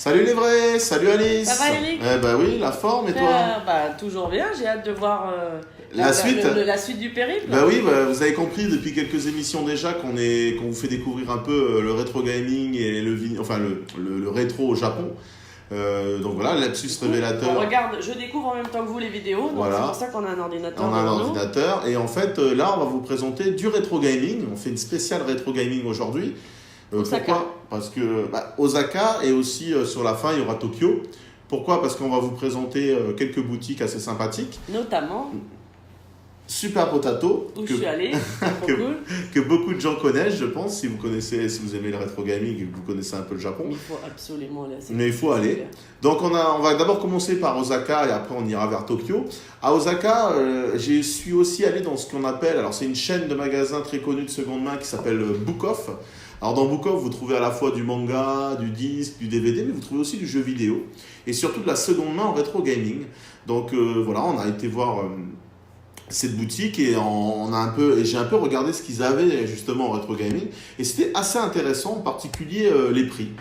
Salut les vrais, salut Alice. Ça va Eric? Eh bah oui, la forme et toi? Toujours bien, j'ai hâte de voir la suite du périple. Bah oui, vous avez compris depuis quelques émissions déjà qu'on vous fait découvrir un peu le rétro gaming et le rétro au Japon. Donc voilà, lapsus révélateur. Regarde, je découvre en même temps que vous les vidéos, donc voilà. C'est pour ça qu'on a un ordinateur. On a un ordinateur et en fait là on va vous présenter du rétro gaming. On fait une spéciale rétro gaming aujourd'hui. Pourquoi? Parce que Osaka et aussi sur la fin il y aura Tokyo. Pourquoi? Parce qu'on va vous présenter quelques boutiques assez sympathiques. Notamment Super Potato, où je suis allé, que beaucoup de gens connaissent, je pense, si vous aimez le rétro gaming et que vous connaissez un peu le Japon. Mais il faut absolument aller. Mais il faut aller. Donc on va d'abord commencer par Osaka et après on ira vers Tokyo. À Osaka, j'y suis aussi allé dans ce qu'on appelle, alors c'est une chaîne de magasins très connue de seconde main qui s'appelle Book Off. Alors dans Book Off, vous trouvez à la fois du manga, du disque, du DVD, mais vous trouvez aussi du jeu vidéo et surtout de la seconde main en rétro gaming. Donc voilà, on a été voir cette boutique et j'ai un peu regardé ce qu'ils avaient justement en rétro gaming et c'était assez intéressant, en particulier les prix.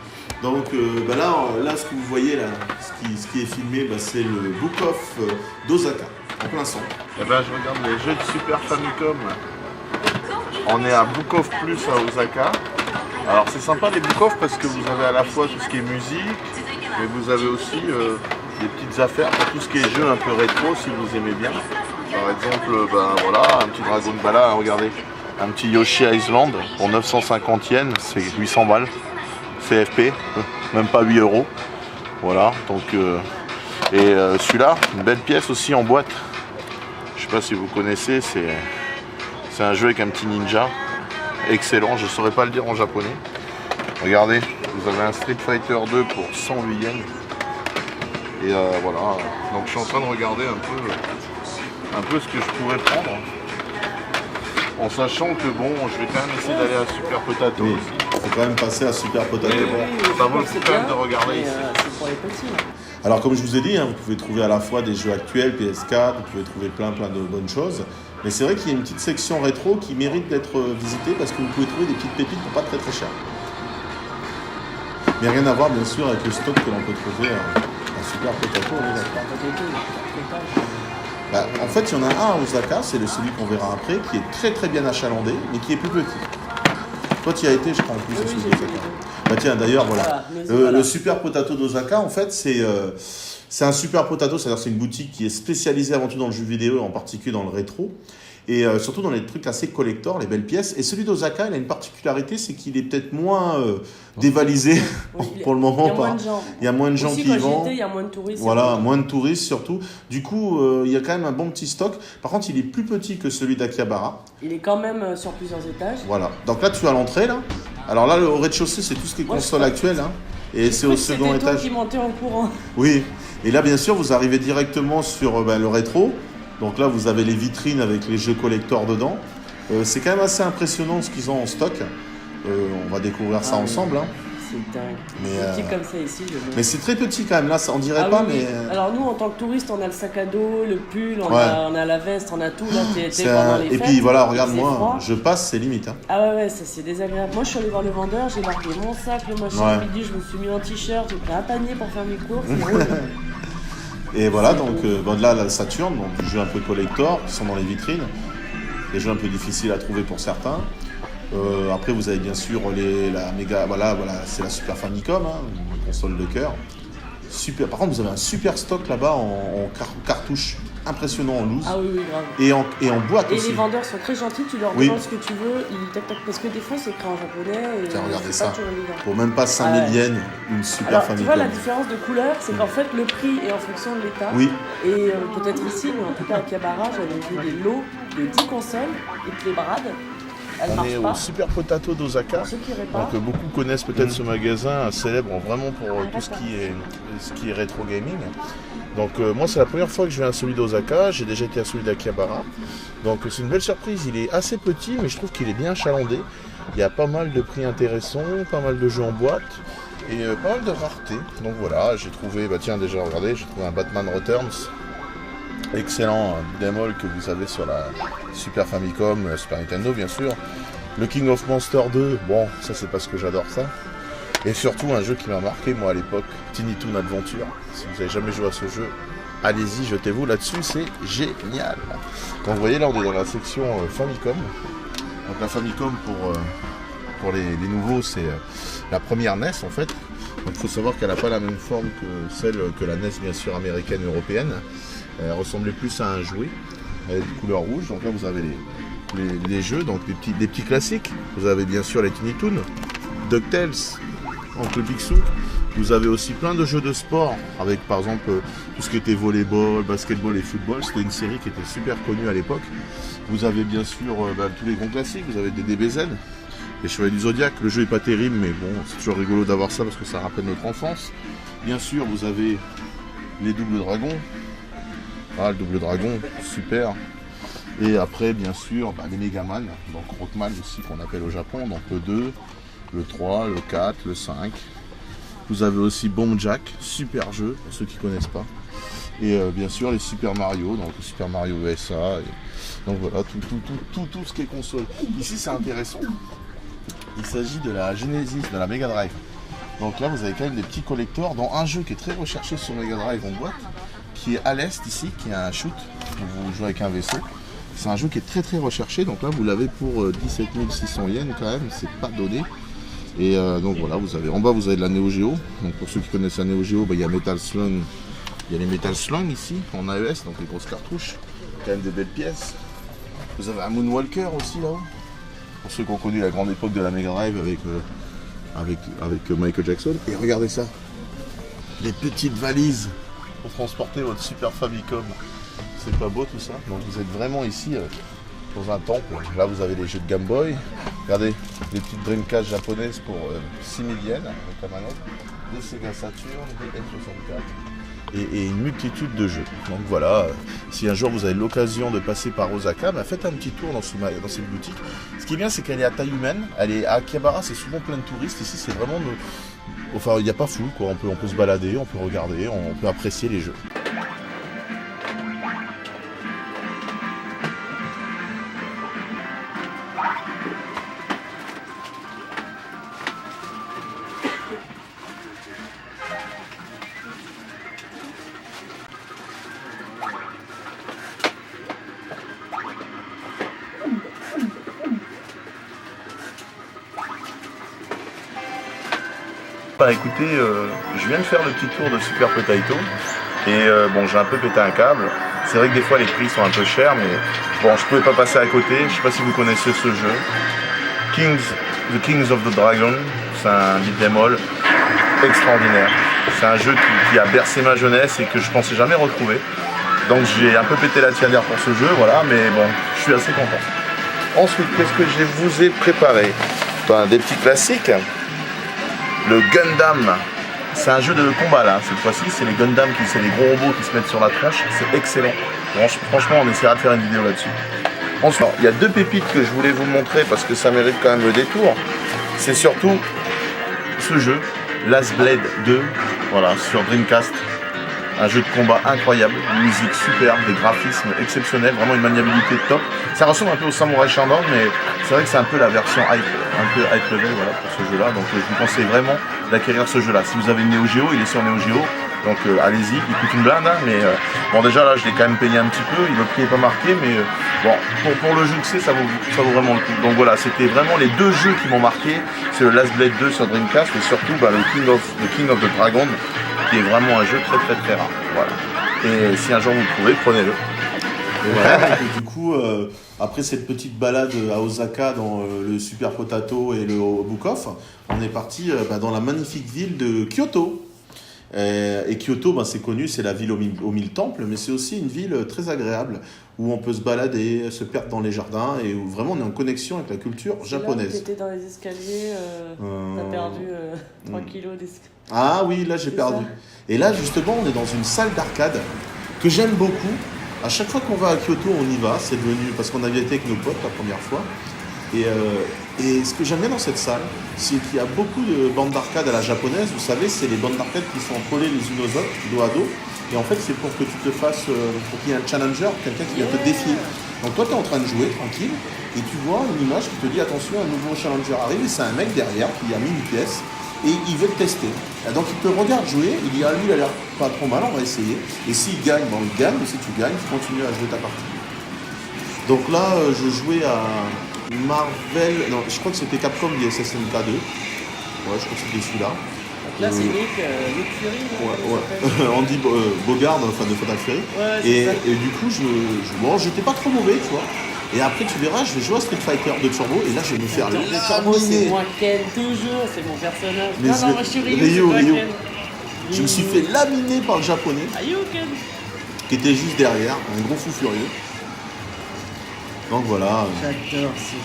Donc là ce que vous voyez là, ce qui est filmé, c'est le Book Off d'Osaka en plein centre. Je regarde les jeux de Super Famicom. On est à Book Off Plus à Osaka. Alors c'est sympa les Book Off parce que vous avez à la fois tout ce qui est musique, mais vous avez aussi des petites affaires pour tout ce qui est jeux un peu rétro si vous aimez bien. Par exemple, voilà, un petit Dragon Ball, regardez, un petit Yoshi Island pour 950 yens, c'est 800 balles, CFP, même pas 8 €. Voilà, donc celui-là, une belle pièce aussi en boîte. Je sais pas si vous connaissez, c'est un jeu avec un petit ninja, excellent, je ne saurais pas le dire en japonais. Regardez, vous avez un Street Fighter 2 pour 108 yens. Et voilà, donc je suis en train de regarder un peu ce que je pourrais prendre, en sachant que je vais quand même essayer d'aller à Super Potato aussi. Il faut quand même passer à Super Potato. Ça vaut le coup quand même de regarder ici. C'est pour les petits. Alors comme je vous ai dit, vous pouvez trouver à la fois des jeux actuels, PS4, vous pouvez trouver plein de bonnes choses. Mais c'est vrai qu'il y a une petite section rétro qui mérite d'être visitée parce que vous pouvez trouver des petites pépites pour pas très très cher. Mais rien à voir bien sûr avec le stock que l'on peut trouver à Super Potato. En fait, il y en a un à Osaka, c'est celui qu'on verra après, qui est très très bien achalandé, mais qui est plus petit. Toi, tu y as été, je crois, en plus, à celui d'Osaka. Tiens, d'ailleurs, voilà. Le Super Potato d'Osaka, en fait, c'est un Super Potato, c'est-à-dire c'est une boutique qui est spécialisée avant tout dans le jeu vidéo, en particulier dans le rétro, et surtout dans les trucs assez collector, les belles pièces. Et celui d'Osaka, il a une particularité, c'est qu'il est peut-être moins dévalisé pour le moment. Il y a moins de gens qui y vont. Il y a moins de touristes. Voilà, moins de touristes surtout. Du coup, il y a quand même un bon petit stock. Par contre, il est plus petit que celui d'Akihabara. Il est quand même sur plusieurs étages. Voilà. Donc là, tu es à l'entrée, là. Alors là, au rez-de-chaussée, c'est tout ce qui est console actuelle. Et c'est au second étage. Qui montait en courant. Oui. Et là, bien sûr, vous arrivez directement sur le rétro. Donc là, vous avez les vitrines avec les jeux collector dedans. C'est quand même assez impressionnant ce qu'ils ont en stock. On va découvrir ça ensemble. C'est dingue. Petit comme ça ici. Mais c'est très petit quand même. Là, ça, on dirait pas, mais... Alors nous, en tant que touristes, on a le sac à dos, le pull, on a la veste, on a tout. Là, pendant les fêtes. Et puis voilà, regarde-moi, je passe, c'est limite. Ah ouais, ça c'est désagréable. Moi, je suis allée voir le vendeur, j'ai marqué mon sac, le machin. Midi, je me suis mis en t-shirt, j'ai pris un panier pour faire mes courses. Et voilà, donc là, la Saturn, donc des jeux un peu collector qui sont dans les vitrines, des jeux un peu difficiles à trouver pour certains. Après, vous avez bien sûr la méga, voilà, c'est la Super Famicom, une console de cœur. Super. Par contre, vous avez un super stock là-bas en cartouches, impressionnant en loose. Ah oui, grave. Et en boîte aussi. Et les vendeurs sont très gentils, tu leur demandes ce que tu veux, parce que des fois c'est écrit en japonais. Tiens, regardez ça. Pour même pas 5000 yens, une Super Famicom. Tu vois la différence de couleur, c'est qu'en fait le prix est en fonction de l'état. Oui. Et peut-être ici, mais en tout cas à Akihabara, j'avais vu des lots de 10 consoles et que les brades. On est au Super Potato d'Osaka. Donc beaucoup connaissent peut-être ce magasin célèbre vraiment pour tout ce qui est rétro gaming. Donc moi c'est la première fois que je viens à celui d'Osaka, j'ai déjà été à celui d'Akihabara. Donc c'est une belle surprise, il est assez petit mais je trouve qu'il est bien achalandé. Il y a pas mal de prix intéressants, pas mal de jeux en boîte et pas mal de raretés. Donc voilà, j'ai trouvé, déjà regardez, j'ai trouvé un Batman Returns. Excellent démol que vous avez sur la Super Famicom, Super Nintendo bien sûr. Le King of Monsters 2, bon ça c'est parce que j'adore ça. Et surtout un jeu qui m'a marqué moi à l'époque, Tiny Toon Adventure. Si vous n'avez jamais joué à ce jeu, allez-y, jetez-vous là-dessus, c'est génial. Donc vous voyez là on est dans la section Famicom. Donc la Famicom pour les nouveaux c'est la première NES en fait. Donc il faut savoir qu'elle n'a pas la même forme que celle que la NES bien sûr américaine et européenne. Elle ressemblait plus à un jouet. Elle a des couleurs rouges. Donc là vous avez les jeux, donc des petits classiques. Vous avez bien sûr les Tiny Toon, DuckTales, Oncle Picsou. Vous avez aussi plein de jeux de sport avec par exemple tout ce qui était volleyball, basketball et football. C'était une série qui était super connue à l'époque. Vous avez bien sûr tous les grands classiques. Vous avez des DBZ, les Chevaliers du Zodiac. Le jeu est pas terrible mais bon c'est toujours rigolo d'avoir ça parce que ça rappelle notre enfance. Bien sûr vous avez les Double Dragons. Ah, le Double Dragon, super. Et après, bien sûr, les Megaman, donc Rockman aussi qu'on appelle au Japon, donc le 2, le 3, le 4, le 5. Vous avez aussi Bomb Jack, super jeu pour ceux qui ne connaissent pas. Et bien sûr les Super Mario, donc le Super Mario USA. Donc voilà, tout ce qui est console. Ici c'est intéressant, il s'agit de la Genesis, de la Mega Drive. Donc là vous avez quand même des petits collecteurs dans un jeu qui est très recherché sur Mega Drive en boîte, qui est à l'est ici, qui est un shoot, où vous jouez avec un vaisseau. C'est un jeu qui est très très recherché, donc là vous l'avez pour 17 600 yens quand même, c'est pas donné. Et donc voilà, vous avez en bas vous avez de la Neo Geo. Donc pour ceux qui connaissent la Neo Geo, il y a Metal Slug, il y a les Metal Slug ici en AES, donc les grosses cartouches, quand même des belles pièces. Vous avez un Moonwalker aussi là-haut. Pour ceux qui ont connu la grande époque de la Mega Drive avec Michael Jackson. Et regardez ça, les petites valises pour transporter votre Super Famicom. C'est pas beau tout ça? Donc vous êtes vraiment ici dans un temple. Là vous avez les jeux de Game Boy. Regardez, les petites Dreamcast japonaises pour 6000 yens avec la manette. Des Sega Saturn, des N64 et une multitude de jeux. Donc voilà, si un jour vous avez l'occasion de passer par Osaka, faites un petit tour dans cette boutique. Ce qui est bien c'est qu'elle est à taille humaine. Elle est à Akihabara, c'est souvent plein de touristes. Ici c'est vraiment enfin il n'y a pas flou quoi. On peut se balader, on peut regarder, on peut apprécier les jeux. Écoutez, je viens de faire le petit tour de Super Potato et bon j'ai un peu pété un câble. C'est vrai que des fois les prix sont un peu chers mais bon je pouvais pas passer à côté. Je sais pas si vous connaissez ce jeu. The Kings of the Dragon, c'est un beat'em all extraordinaire. C'est un jeu qui a bercé ma jeunesse et que je pensais jamais retrouver. Donc j'ai un peu pété la tienne pour ce jeu, voilà, mais bon, je suis assez content. Ensuite, qu'est-ce que je vous ai préparé? Des petits classiques. Le Gundam, c'est un jeu de combat là, cette fois-ci, c'est les Gundam, c'est les gros robots qui se mettent sur la tronche, c'est excellent. Franchement, on essaiera de faire une vidéo là-dessus. Ensuite, il y a deux pépites que je voulais vous montrer parce que ça mérite quand même le détour. C'est surtout ce jeu, Last Blade 2, voilà, sur Dreamcast. Un jeu de combat incroyable, une musique superbe, des graphismes exceptionnels, vraiment une maniabilité top. Ça ressemble un peu au Samurai Shodown, mais c'est vrai que c'est un peu la version hype level voilà, pour ce jeu-là. Donc je vous conseille vraiment d'acquérir ce jeu-là. Si vous avez une Neo Geo, il est sur Neo Geo, donc allez-y, il coûte une blinde, hein, mais bon déjà là je l'ai quand même payé un petit peu, le prix n'est pas marqué, mais bon, pour le jeu que c'est, ça vaut vraiment le coup. Donc voilà, c'était vraiment les deux jeux qui m'ont marqué, c'est le Last Blade 2 sur Dreamcast et surtout le King of the Dragon, qui est vraiment un jeu très très très rare. Voilà. Et si un jour vous le trouvez, prenez-le. Voilà, et du coup, après cette petite balade à Osaka dans le Super Potato et le Book Off, on est parti dans la magnifique ville de Kyoto. Et Kyoto, c'est connu, c'est la ville aux mille temples, mais c'est aussi une ville très agréable où on peut se balader, se perdre dans les jardins et où vraiment on est en connexion avec la culture japonaise. Là où t'étais dans les escaliers, t'as perdu 3 kilos d'escalier. Ah oui, là j'ai perdu. Ça. Et là justement, on est dans une salle d'arcade que j'aime beaucoup. À chaque fois qu'on va à Kyoto, on y va. C'est devenu parce qu'on avait été avec nos potes la première fois. Et ce que j'aime bien dans cette salle, c'est qu'il y a beaucoup de bandes d'arcade à la japonaise. Vous savez, c'est les bandes d'arcade qui sont collées les unes aux autres, dos à dos. Et en fait, c'est pour que tu te fasses, pour qu'il y ait un challenger, quelqu'un qui vient te défier. Donc toi, tu es en train de jouer tranquille et tu vois une image qui te dit attention, un nouveau challenger arrive et c'est un mec derrière qui a mis une pièce. et il veut le tester. Et donc il te regarde jouer, il dit ah lui il a l'air pas trop mal, on va essayer. Et s'il gagne, bon il gagne, mais si tu gagnes, tu continues à jouer ta partie. Donc là je jouais à Marvel, non je crois que c'était Capcom SNK 2. Ouais je crois que c'était celui-là. Là c'est Nick Fury. Ouais. Andy Bogard, fan de Fatal Fury. Ouais, et du coup bon, j'étais pas trop mauvais, tu vois. Et après, tu verras, je vais jouer à Street Fighter de Turbo et là, je vais me faire laminer. Turbo, c'est moi Ken, toujours, c'est mon personnage. Mais non, moi je suis Ryu. Ken. Je me suis fait laminer par le japonais. Ken. Qui était juste derrière, un gros fou furieux. Donc voilà. J'adore ce jeu.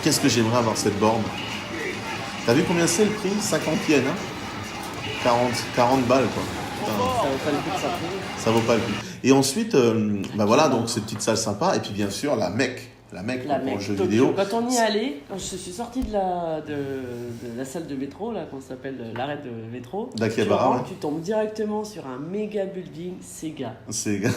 Qu'est-ce que j'aimerais avoir cette borne. T'as vu combien c'est le prix? 50 yens, hein 40 balles, quoi. Ça vaut pas le coup de ça. Ça vaut pas le coup. Et ensuite, bah voilà, donc cette petite salle sympa. Et puis bien sûr, la Mecque pour le jeu vidéo. Quand on y allait, quand je suis sortie de la salle de métro, là, qu'on s'appelle l'arrêt de métro, d'Akihabara, tu tombes directement sur un méga building Sega. Sega.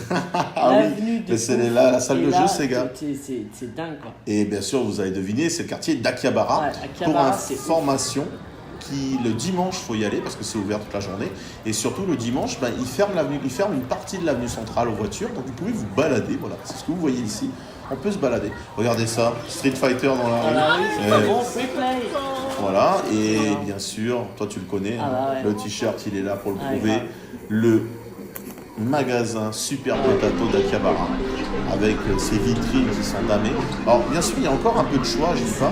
Ah oui, mais c'est la salle de jeu Sega. C'est dingue, quoi. Et bien sûr, vous allez deviner, c'est le quartier d'Akihabara. Ouais, pour information. Le dimanche, il faut y aller parce que c'est ouvert toute la journée. Et surtout, le dimanche, il ferme une partie de l'avenue centrale aux voitures. Donc, vous pouvez vous balader. Voilà, c'est ce que vous voyez ici. On peut se balader. Regardez ça, Street Fighter dans la rue. C'est pas bon, free play. Voilà, et bien sûr, toi tu le connais, le t-shirt, il est là pour le prouver. Le magasin Super Potato d'Akihabara avec ses vitrines qui sont damées. Alors bien sûr il y a encore un peu de choix, je dis pas,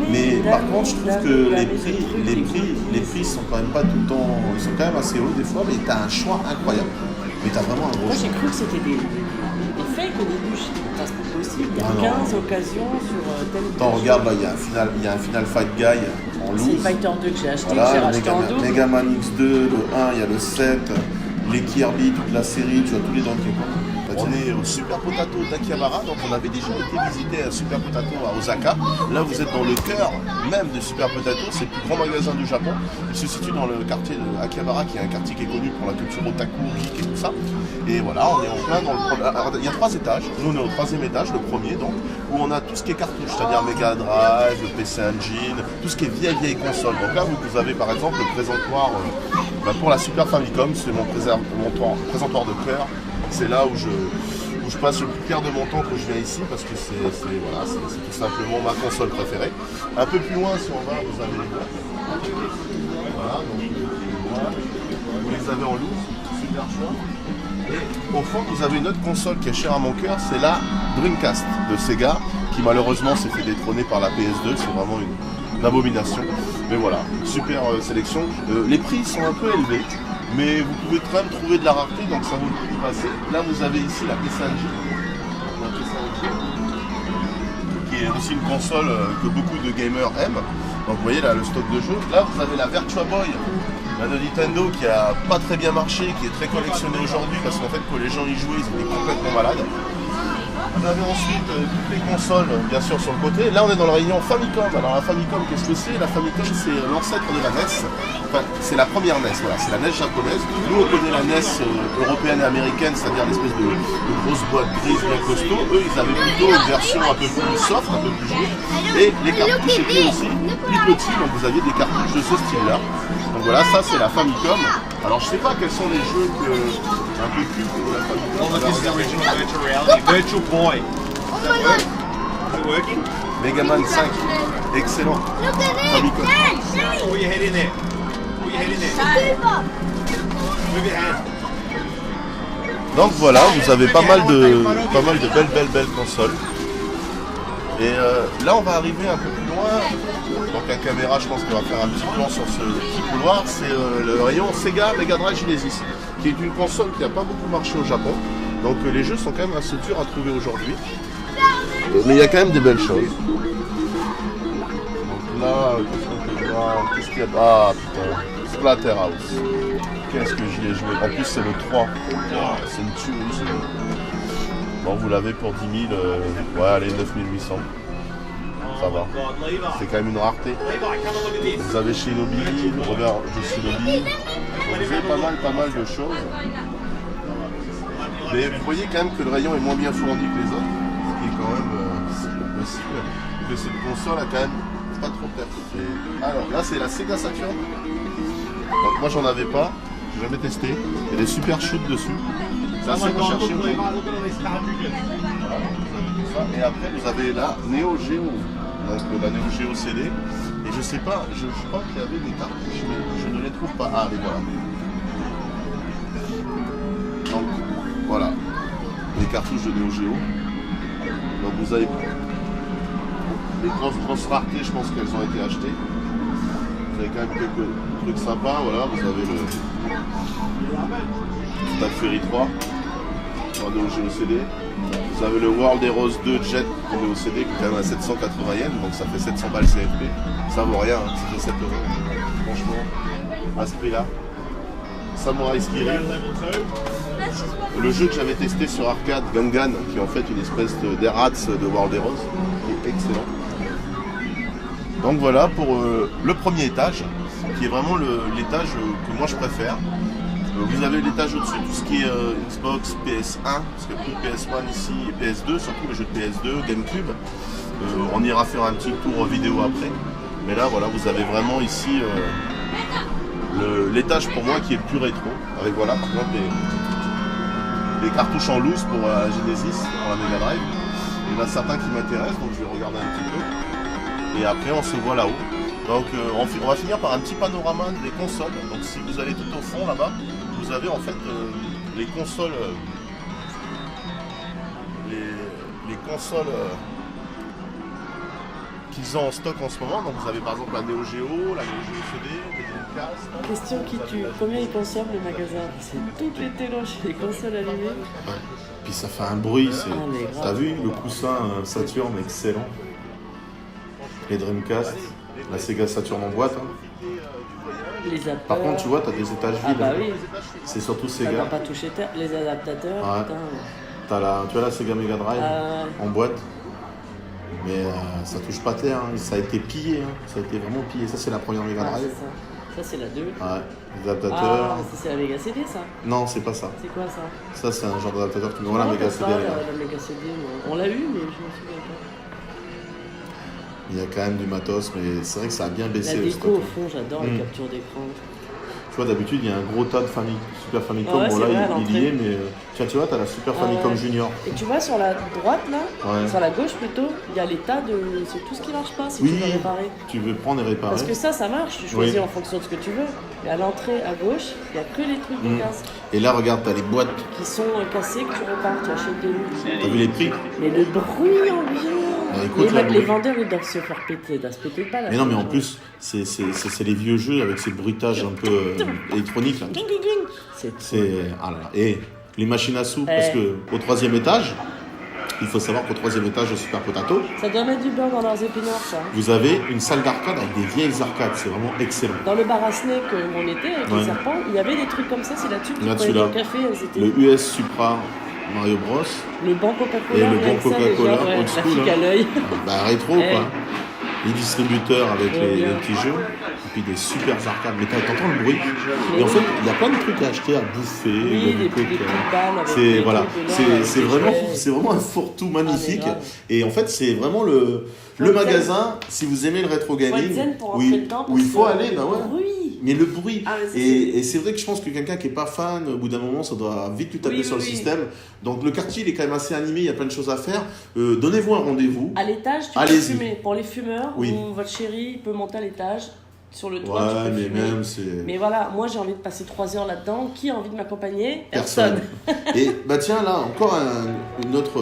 mais par contre je trouve que les prix sont quand même pas tout le temps, ils sont quand même assez hauts des fois, mais tu as un choix incroyable. Mais tu as vraiment un gros choix. Moi j'ai cru que c'était des fakes au début, je dis pas c'est possible, il y a 15 occasions sur tel ou tel. Attends, regarde là, il y a un Final Fight Guy en loose. C'est le Fighter 2 que j'ai acheté, voilà, que j'ai racheté en double. Megaman X2, le 1, il y a le 7. Les Kirby, toute la série, tu vois tous les Donkey Kong. On est au Super Potato d'Akihabara, donc on avait déjà été visiter un Super Potato à Osaka. Là vous êtes dans le cœur même de Super Potato, c'est le plus grand magasin du Japon. Il se situe dans le quartier de Akihabara, qui est un quartier qui est connu pour la culture otaku, geek et tout ça. Et voilà, on est en plein dans le premier. Alors, il y a 3 étages, nous on est au 3e étage, le premier donc, où on a tout ce qui est cartouche, c'est-à-dire Mega Drive, le PC Engine, tout ce qui est vieille console. Donc là vous avez par exemple le présentoir pour la Super Famicom, c'est mon présentoir de cœur. C'est là où je passe le plus clair de mon temps quand je viens ici parce que c'est tout simplement ma console préférée. Un peu plus loin, si on va, vous avez les boîtes. Voilà, donc vous les avez en loose, super choix. Et au fond, vous avez une autre console qui est chère à mon cœur, c'est la Dreamcast de Sega, qui malheureusement s'est fait détrôner par la PS2, c'est vraiment une abomination. Mais voilà, super sélection. Les prix sont un peu élevés. Mais vous pouvez quand même trouver de la rareté, donc ça vaut le coup de passer. Là, vous avez ici la PC Engine, qui est aussi une console que beaucoup de gamers aiment. Donc vous voyez là le stock de jeux. Là, vous avez la Virtua Boy de Nintendo qui a pas très bien marché, qui est très collectionnée aujourd'hui parce qu'en fait quand les gens y jouaient, ils étaient complètement malades. Vous avez ensuite toutes les consoles, bien sûr, sur le côté. Là, on est dans le rayon Famicom. Alors, la Famicom, qu'est-ce que c'est? La Famicom, c'est l'ancêtre de la NES. Enfin, c'est la première NES, voilà. C'est la NES japonaise. Nous, on connaît la NES européenne et américaine, c'est-à-dire l'espèce de grosse boîte grise bien costaud. Eux, ils avaient plutôt une version un peu plus soft, un peu plus jouée. Et les cartouches étaient aussi plus petits. Donc, vous aviez des cartouches de ce style-là. Donc, voilà, ça, c'est la Famicom. Alors, je sais pas quels sont les jeux un peu cultes de la Famicom. Well, this is the original virtual reality. Virtual Boy. Oh my god! Is it working? Megaman 5, excellent. Look at it! Famicom. Dad, Put your head in there. Put your head in there. Move your hand. Donc voilà, vous avez pas mal de belles consoles. Et là, on va arriver un peu plus loin. Donc la caméra, je pense qu'on va faire un petit plan sur ce petit couloir. C'est le rayon Sega Mega Drive Genesis, qui est une console qui n'a pas beaucoup marché au Japon. Donc les jeux sont quand même assez durs à trouver aujourd'hui. Mais il y a quand même des belles choses. Donc là, qu'est-ce qu'on peut voir? Qu'est-ce qu'il y a? Ah putain, Splatterhouse. Qu'est-ce que j'y ai joué? En plus c'est le 3. C'est une tuerie. Bon, vous l'avez pour 10 000, ouais allez 9 800. Ça va. C'est quand même une rareté. Vous avez Shinobi, le revers de Shinobi. Donc, vous avez pas mal de choses. Mais vous voyez quand même que le rayon est moins bien fourni que les autres. Ce qui est quand même possible. Que cette console a quand même pas trop peut-être. Alors là, c'est la Sega Saturn. Donc, moi, j'en avais pas. J'ai jamais testé. Il y a des super shoots dessus. C'est assez recherché. Voilà. Et après, vous avez la Neo Geo. Donc la Neo Geo CD. Et je sais pas, je crois qu'il y avait des cartouches, mais je ne les trouve pas. Ah, les voilà. Donc, voilà. Les cartouches de Neo Geo. Donc vous avez les grosses raretés, je pense qu'elles ont été achetées. Vous avez quand même quelques trucs sympas. Voilà, vous avez le Star Fury 3 en Neo Geo CD. Vous avez le World Heroes 2 Jet en Neo CD qui est quand même à 780 yens, donc ça fait 700 balles CFP. Ça vaut rien, hein, ça fait 7 euros. Franchement, à ce prix-là. Samurai Skill. Le jeu que j'avais testé sur arcade, Gangan, qui est en fait une espèce d'Errats de World Heroes, qui est excellent. Donc voilà pour le premier étage, qui est vraiment l'étage que moi je préfère. Vous avez l'étage au-dessus, tout ce qui est Xbox, PS1, parce qu'il n'y a plus de PS1 ici, et PS2, surtout les jeux de PS2, GameCube. On ira faire un petit tour vidéo après. Mais là, voilà, vous avez vraiment ici l'étage pour moi qui est le plus rétro. Avec voilà, par exemple, les cartouches en loose pour la Genesis, pour la Mega Drive. Il y en a certains qui m'intéressent, donc je vais regarder un petit peu. Et après, on se voit là-haut. Donc, on va finir par un petit panorama des consoles. Donc, si vous allez tout au fond là-bas, vous avez en fait les consoles, les consoles qu'ils ont en stock en ce moment. Donc vous avez par exemple la Neo Geo, la Neo Geo CD, les Dreamcast. Question qui tue. Combien ils consomment le magasin? C'est toutes les téloches, les consoles allumées. Ouais. Puis ça fait un bruit. mais grave. T'as vu le coussin Saturn, excellent. Les Dreamcast, la Sega Saturn en boîte. Hein. Les zappers. Par contre, tu vois, t'as des étages vides. Ah bah oui. C'est surtout Ça Sega. va pas toucher terre. Les adaptateurs, Ouais. putain. Tu as la Sega Mega Drive en boîte. Mais ça touche pas terre, hein. Ça a été pillé, hein. Ça a été vraiment pillé. Ça c'est la première Mega Ah, Drive. c'est ça c'est la 2. Ouais, les adaptateurs. Ah, ça c'est la Mega CD ça. Non, c'est pas ça. C'est quoi ça? Ça c'est un genre d'adaptateur qui me Non, voit la Mega pas CD. ça, là. la Mega CD, moi. On l'a eu, mais je me souviens pas. Il y a quand même du matos, mais c'est vrai que ça a bien baissé La le déco stock. au fond, j'adore les captures d'écran. Tu vois, d'habitude, il y a un gros tas de Super Famicom. Ouais, bon, c'est là, vrai, à il y l'entrée. est, mais tiens, tu vois, t'as la Super Famicom Junior. Et tu vois, sur la droite, là, Ouais. sur la gauche plutôt, il y a les tas de. C'est tout ce qui marche pas si tu veux réparer. Tu veux prendre et réparer. Parce que ça marche, tu choisis en fonction de ce que tu veux. Et à l'entrée, à gauche, il n'y a que les trucs de casse Et là, regarde, t'as les boîtes. qui sont cassés que tu répares, tu achètes de nouveau. T'as vu les prix? Mais le bruit ambiant. Bah, écoute, là, les vendeurs, ils doivent se faire péter, ils doivent se péter pas là. Mais non, mais en plus, c'est les vieux jeux avec ces bruitages un peu électroniques. Là. C'est. Ah là là. Et les machines à sous, parce que au 3e étage, il faut savoir qu'au 3e étage de Super Potato, Ça doit mettre du beurre dans leurs épinards, ça. vous avez une salle d'arcade avec des vieilles arcades. C'est vraiment excellent. Dans le bar à Snake où on était, avec les serpents, il y avait des trucs comme ça, c'est là-dessus que tu Là-dessus, prenais là. ton café, elles étaient... Le US Supra Mario Bros. Le banc Coca-Cola. Et le avec bon ça, Coca-Cola, déjà, ouais, old la school, figue hein. à l'œil. Bah rétro Eh. quoi. Les distributeurs avec Ouais, les bien. petits jeux. Et puis des super arcades. Mais t'entends le bruit. Et en fait, il y a plein de trucs à acheter, à bouffer. Oui, il y a des trucs, petites balles avec c'est des voilà, trucs dedans, avec c'est des vraiment, jouets. c'est vraiment un fourre-tout magnifique. grave. Et en fait, c'est vraiment le être magasin. Si vous aimez le rétro Faut être gaming, zen pour rentrer oui, dedans, où il parce faut que aller, bah ouais. Oui. Mais le bruit. Ah, mais c'est- Et c'est vrai que je pense que quelqu'un qui est pas fan, au bout d'un moment, ça doit vite lui taper Oui, sur oui, le oui. système. Donc le quartier, il est quand même assez animé, il y a plein de choses à faire. Donnez-vous un rendez-vous. À l'étage, tu peux Allez-y. fumer. Pour les fumeurs, Oui. ou votre chéri il peut monter à l'étage, sur le toit, Ouais, tu peux mais fumer. même, c'est... Mais voilà, moi j'ai envie de passer 3 heures là-dedans. Qui a envie de m'accompagner? Personne. Et bah tiens, là, encore une autre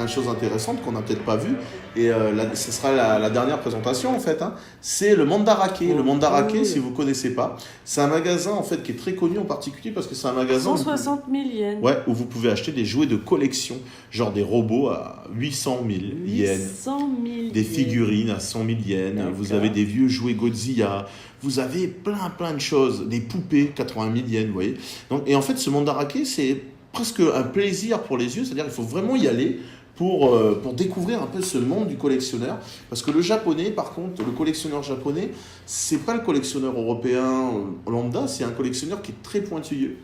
chose intéressante qu'on n'a peut-être pas vue, et ce sera la dernière présentation en fait, hein. C'est le Mandarake. Le Mandarake, Oui. si vous ne connaissez pas, c'est un magasin en fait qui est très connu en particulier parce que c'est un magasin 160 000 yens. ouais, où vous pouvez acheter des jouets de collection, genre des robots à 800 000 yens. 800 000 Des yens. figurines à 100 000 yens, D'accord. vous avez des vieux jouets Godzilla, vous avez plein de choses, des poupées 80 000 yens, vous voyez. Donc, et en fait, ce Mandarake, c'est presque un plaisir pour les yeux, c'est-à-dire qu'il faut vraiment y aller pour découvrir un peu ce monde du collectionneur. Parce que le japonais, par contre, le collectionneur japonais, c'est pas le collectionneur européen lambda, c'est un collectionneur qui est très pointilleux.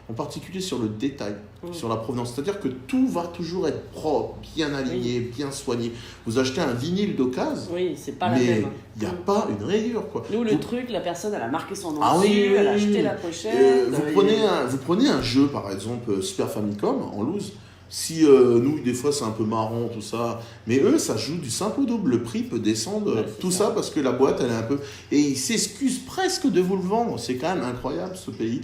en particulier sur le détail, sur la provenance. C'est-à-dire que tout va toujours être propre, bien aligné, bien soigné. Vous achetez un vinyle d'occasion, Oui, c'est pas la mais même. il n'y a pas une rayure, quoi. Nous, le Vous- truc, la personne, elle a marqué son nom Ah dessus, oui, elle a oui, acheté oui. la pochette. Vous prenez un jeu, par exemple, Super Famicom, en loose. Si nous, des fois, c'est un peu marrant, tout ça. Mais eux, ça joue du simple au double. Le prix peut descendre, Ouais, c'est tout ça, parce que la boîte, elle est un peu... Et ils s'excusent presque de vous le vendre. C'est quand même incroyable, ce pays.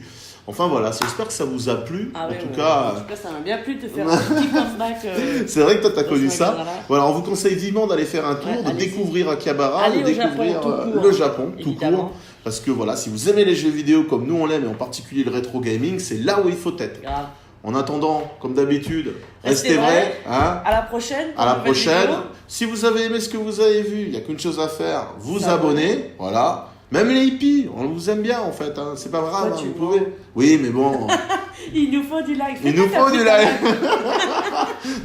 Enfin, voilà, j'espère que ça vous a plu. Ah en ouais, tout ouais. cas, En tout cas, ça m'a bien plu de te faire un petit comeback. c'est vrai que toi, tu as dans connu ce ça. magasin-là. Voilà, on vous conseille vivement d'aller faire un tour, Ouais, de allez-y. découvrir Akihabara, Allez de au Japon, découvrir tout court, le Japon, tout évidemment. court. Parce que voilà, si vous aimez les jeux vidéo comme nous on l'aime, et en particulier le rétro gaming, c'est là où il faut être. Grave. En attendant, comme d'habitude, Restez restez vrai. Hein. À la prochaine. pour À la une nouvelle prochaine. vidéo. Si vous avez aimé ce que vous avez vu, il n'y a qu'une chose à faire, vous S'abonner. abonner. Voilà. Même les hippies, on vous aime bien en fait. Hein. C'est pas grave, Toi, hein, tu vous mens. pouvez. Oui, mais bon, Il nous faut du like. il nous faut du like.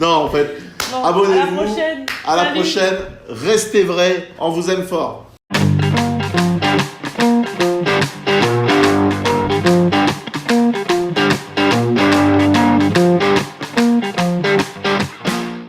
Non, en fait, Bon, abonnez-vous. À la prochaine. À la Salut. prochaine. Restez vrai. On vous aime fort.